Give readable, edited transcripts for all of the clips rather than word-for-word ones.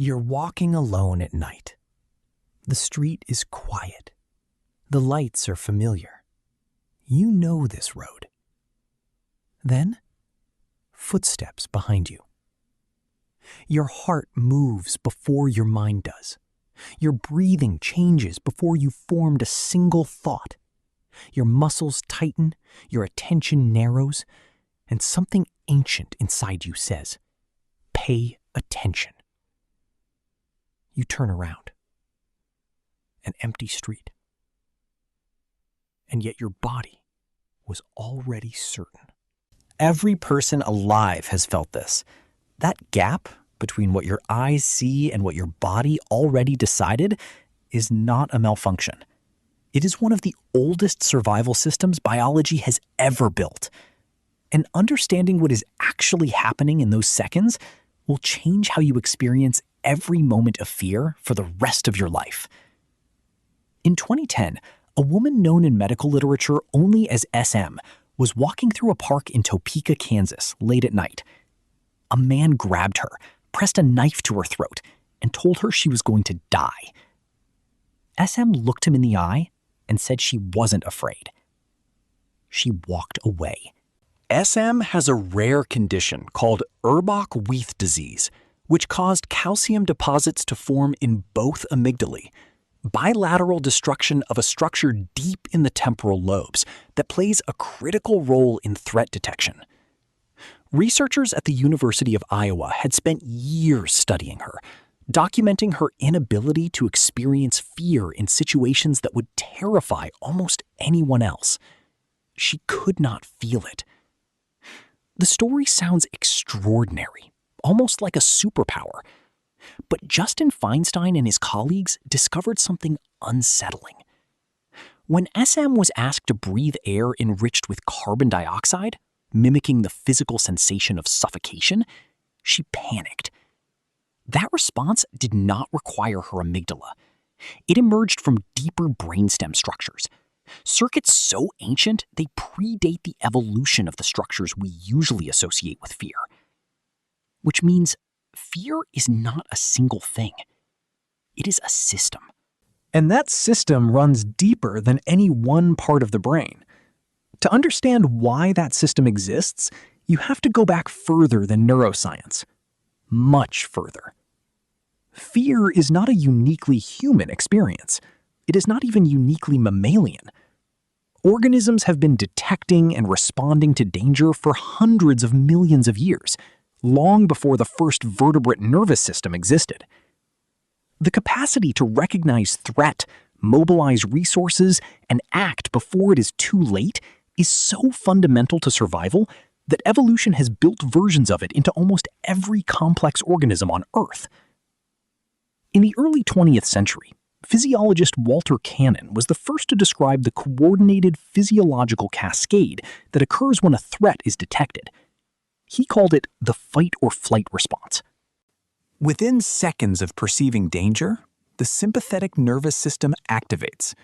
You're walking alone at night. The street is quiet. The lights are familiar. You know this road. Then, footsteps behind you. Your heart moves before your mind does. Your breathing changes before you've formed a single thought. Your muscles tighten, your attention narrows, and something ancient inside you says, "Pay attention." You turn around. An empty street. And yet your body was already certain. Every person alive has felt this. That gap between what your eyes see and what your body already decided is not a malfunction. It is one of the oldest survival systems biology has ever built. And understanding what is actually happening in those seconds will change how you experience every moment of fear for the rest of your life. In 2010, a woman known in medical literature only as SM was walking through a park in Topeka, Kansas, late at night. A man grabbed her, pressed a knife to her throat, and told her she was going to die. SM looked him in the eye and said she wasn't afraid. She walked away. SM has a rare condition called Urbach-Wieth disease, which caused calcium deposits to form in both amygdalae, bilateral destruction of a structure deep in the temporal lobes that plays a critical role in threat detection. Researchers at the University of Iowa had spent years studying her, documenting her inability to experience fear in situations that would terrify almost anyone else. She could not feel it. The story sounds extraordinary, almost like a superpower. But Justin Feinstein and his colleagues discovered something unsettling. When SM was asked to breathe air enriched with carbon dioxide, mimicking the physical sensation of suffocation, she panicked. That response did not require her amygdala. It emerged from deeper brainstem structures. Circuits so ancient, they predate the evolution of the structures we usually associate with fear. Which means fear is not a single thing. It is a system. And that system runs deeper than any one part of the brain. To understand why that system exists, you have to go back further than neuroscience. Much further. Fear is not a uniquely human experience. It is not even uniquely mammalian. Organisms have been detecting and responding to danger for hundreds of millions of years, long before the first vertebrate nervous system existed. The capacity to recognize threat, mobilize resources, and act before it is too late is so fundamental to survival that evolution has built versions of it into almost every complex organism on Earth. In the early 20th century, physiologist Walter Cannon was the first to describe the coordinated physiological cascade that occurs when a threat is detected. He called it the fight-or-flight response. Within seconds of perceiving danger, the sympathetic nervous system activates.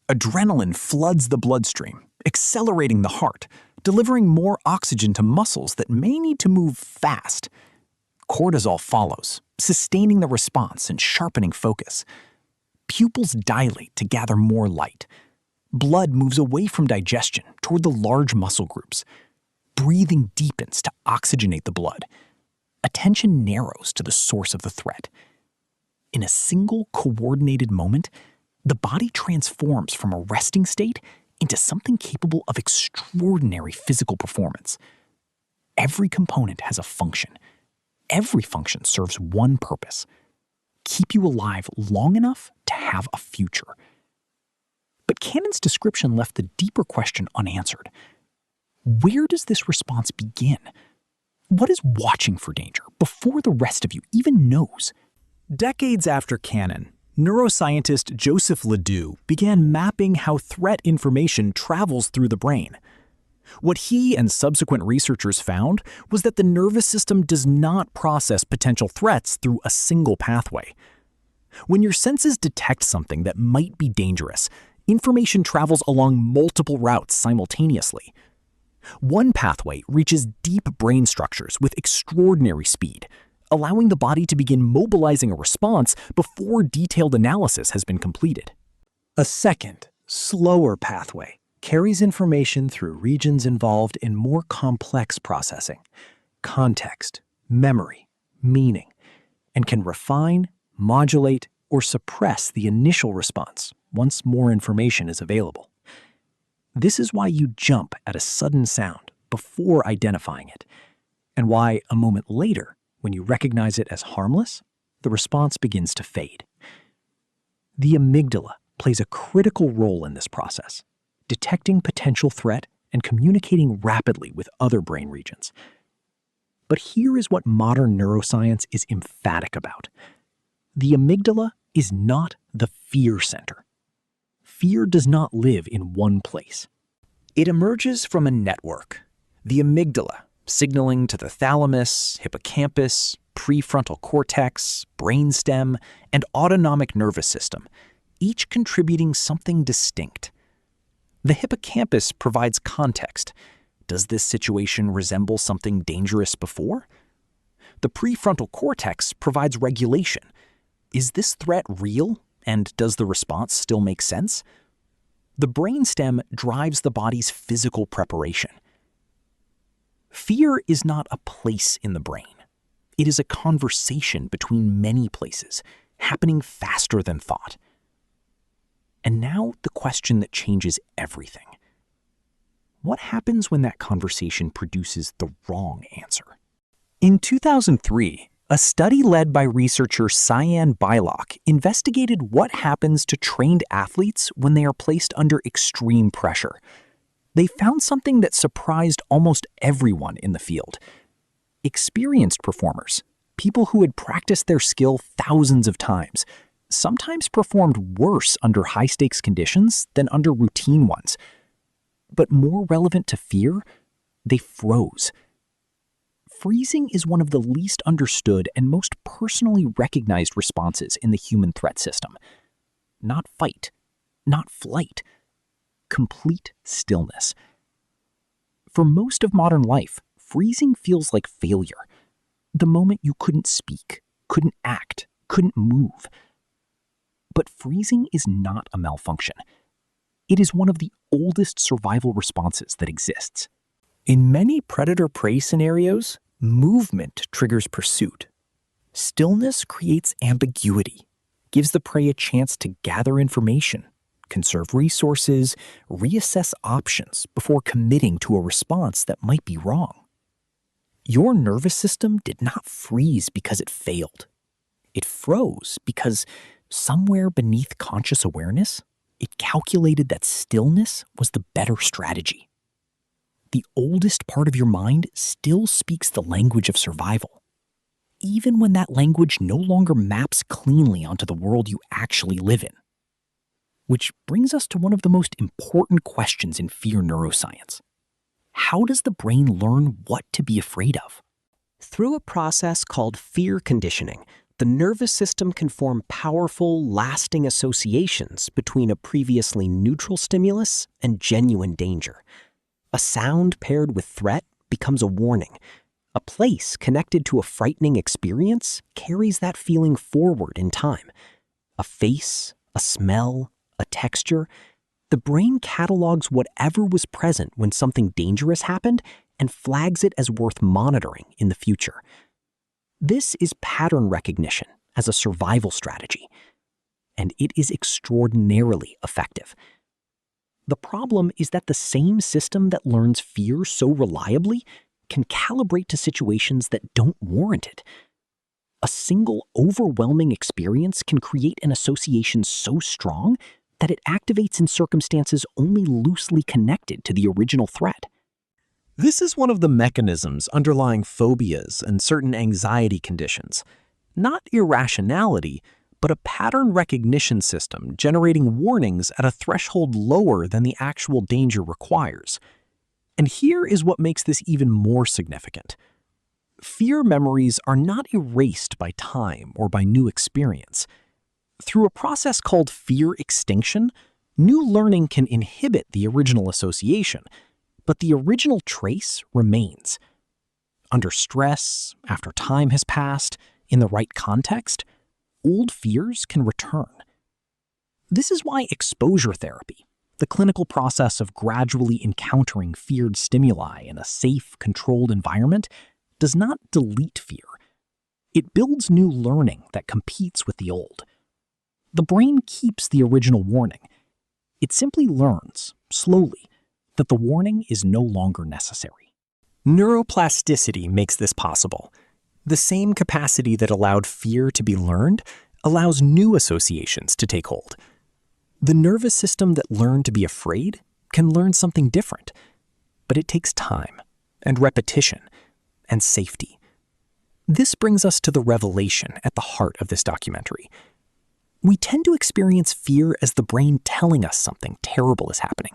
Adrenaline floods the bloodstream, accelerating the heart, delivering more oxygen to muscles that may need to move fast. Cortisol follows, sustaining the response and sharpening focus. Pupils dilate to gather more light. Blood moves away from digestion toward the large muscle groups. Breathing deepens to oxygenate the blood. Attention narrows to the source of the threat. In a single coordinated moment, the body transforms from a resting state into something capable of extraordinary physical performance. Every component has a function. Every function serves one purpose: keep you alive long enough to have a future. But Cannon's description left the deeper question unanswered. Where does this response begin? What is watching for danger before the rest of you even knows? Decades after Cannon, neuroscientist Joseph Ledoux began mapping how threat information travels through the brain. What he and subsequent researchers found was that the nervous system does not process potential threats through a single pathway. When your senses detect something that might be dangerous, information travels along multiple routes simultaneously. One pathway reaches deep brain structures with extraordinary speed, allowing the body to begin mobilizing a response before detailed analysis has been completed. A second, slower pathway carries information through regions involved in more complex processing, context, memory, meaning, and can refine, modulate, or suppress the initial response once more information is available. This is why you jump at a sudden sound before identifying it, and why a moment later, when you recognize it as harmless, the response begins to fade. The amygdala plays a critical role in this process, detecting potential threat and communicating rapidly with other brain regions. But here is what modern neuroscience is emphatic about. The amygdala is not the fear center. Fear does not live in one place. It emerges from a network, the amygdala, signaling to the thalamus, hippocampus, prefrontal cortex, brainstem, and autonomic nervous system, each contributing something distinct. The hippocampus provides context. Does this situation resemble something dangerous before? The prefrontal cortex provides regulation. Is this threat real, and does the response still make sense? The brainstem drives the body's physical preparation. Fear is not a place in the brain. It is a conversation between many places, happening faster than thought. And now the question that changes everything. What happens when that conversation produces the wrong answer? In 2003, a study led by researcher Cyan Bylock investigated what happens to trained athletes when they are placed under extreme pressure. They found something that surprised almost everyone in the field. Experienced performers, people who had practiced their skill thousands of times, sometimes performed worse under high-stakes conditions than under routine ones. But more relevant to fear, they froze. Freezing is one of the least understood and most personally recognized responses in the human threat system. Not fight, not flight, complete stillness. For most of modern life, freezing feels like failure. The moment you couldn't speak, couldn't act, couldn't move. But freezing is not a malfunction. It is one of the oldest survival responses that exists. In many predator-prey scenarios, movement triggers pursuit. Stillness creates ambiguity, gives the prey a chance to gather information, conserve resources, reassess options before committing to a response that might be wrong. Your nervous system did not freeze because it failed. It froze because somewhere beneath conscious awareness, it calculated that stillness was the better strategy. The oldest part of your mind still speaks the language of survival, even when that language no longer maps cleanly onto the world you actually live in. Which brings us to one of the most important questions in fear neuroscience. How does the brain learn what to be afraid of? Through a process called fear conditioning, the nervous system can form powerful, lasting associations between a previously neutral stimulus and genuine danger. A sound paired with threat becomes a warning. A place connected to a frightening experience carries that feeling forward in time. A face, a smell, a texture. The brain catalogs whatever was present when something dangerous happened and flags it as worth monitoring in the future. This is pattern recognition as a survival strategy, and it is extraordinarily effective. The problem is that the same system that learns fear so reliably can calibrate to situations that don't warrant it. A single overwhelming experience can create an association so strong that it activates in circumstances only loosely connected to the original threat. This is one of the mechanisms underlying phobias and certain anxiety conditions. Not irrationality, but a pattern recognition system generating warnings at a threshold lower than the actual danger requires. And here is what makes this even more significant. Fear memories are not erased by time or by new experience. Through a process called fear extinction, new learning can inhibit the original association, but the original trace remains. under stress, after time has passed, in the right context, old fears can return. This is why exposure therapy, the clinical process of gradually encountering feared stimuli in a safe, controlled environment, does not delete fear. It builds new learning that competes with the old. The brain keeps the original warning. It simply learns, slowly, that the warning is no longer necessary. Neuroplasticity makes this possible. The same capacity that allowed fear to be learned allows new associations to take hold. The nervous system that learned to be afraid can learn something different, but it takes time and repetition and safety. This brings us to the revelation at the heart of this documentary. We tend to experience fear as the brain telling us something terrible is happening,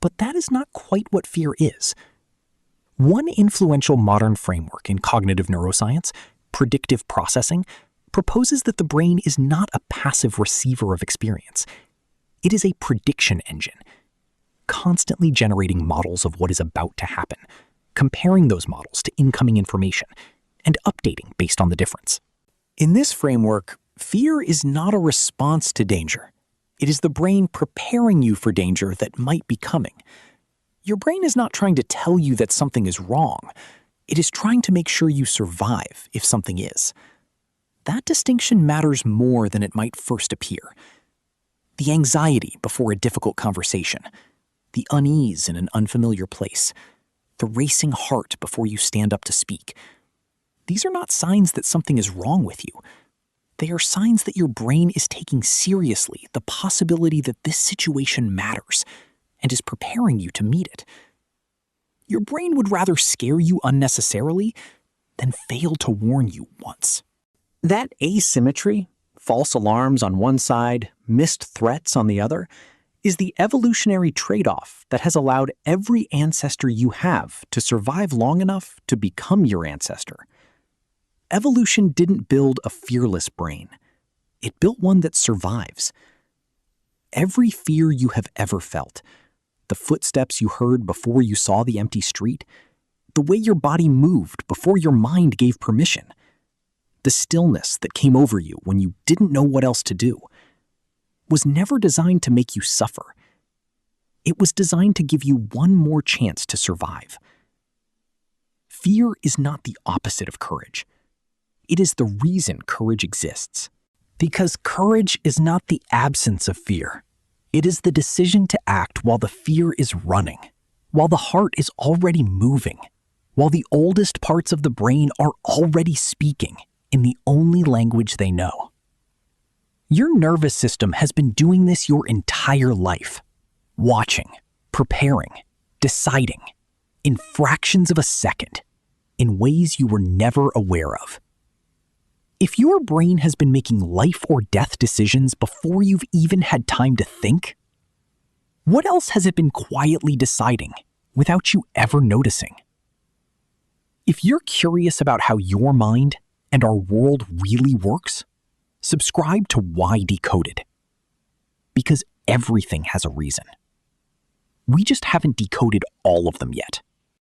but that is not quite what fear is. One influential modern framework in cognitive neuroscience, predictive processing, proposes that the brain is not a passive receiver of experience. It is a prediction engine, constantly generating models of what is about to happen, comparing those models to incoming information, and updating based on the difference. In this framework, fear is not a response to danger. It is the brain preparing you for danger that might be coming. Your brain is not trying to tell you that something is wrong. It is trying to make sure you survive if something is. That distinction matters more than it might first appear. The anxiety before a difficult conversation, the unease in an unfamiliar place, the racing heart before you stand up to speak. These are not signs that something is wrong with you. They are signs that your brain is taking seriously the possibility that this situation matters and is preparing you to meet it. Your brain would rather scare you unnecessarily than fail to warn you once. That asymmetry, false alarms on one side, missed threats on the other, is the evolutionary trade-off that has allowed every ancestor you have to survive long enough to become your ancestor. Evolution didn't build a fearless brain. It built one that survives. Every fear you have ever felt, the footsteps you heard before you saw the empty street, the way your body moved before your mind gave permission, the stillness that came over you when you didn't know what else to do, was never designed to make you suffer. It was designed to give you one more chance to survive. Fear is not the opposite of courage. It is the reason courage exists. Because courage is not the absence of fear. It is the decision to act while the fear is running, while the heart is already moving, while the oldest parts of the brain are already speaking in the only language they know. Your nervous system has been doing this your entire life, watching, preparing, deciding, in fractions of a second, in ways you were never aware of. If your brain has been making life or death decisions before you've even had time to think, what else has it been quietly deciding without you ever noticing? If you're curious about how your mind and our world really works, subscribe to Why Decoded. Because everything has a reason. We just haven't decoded all of them yet.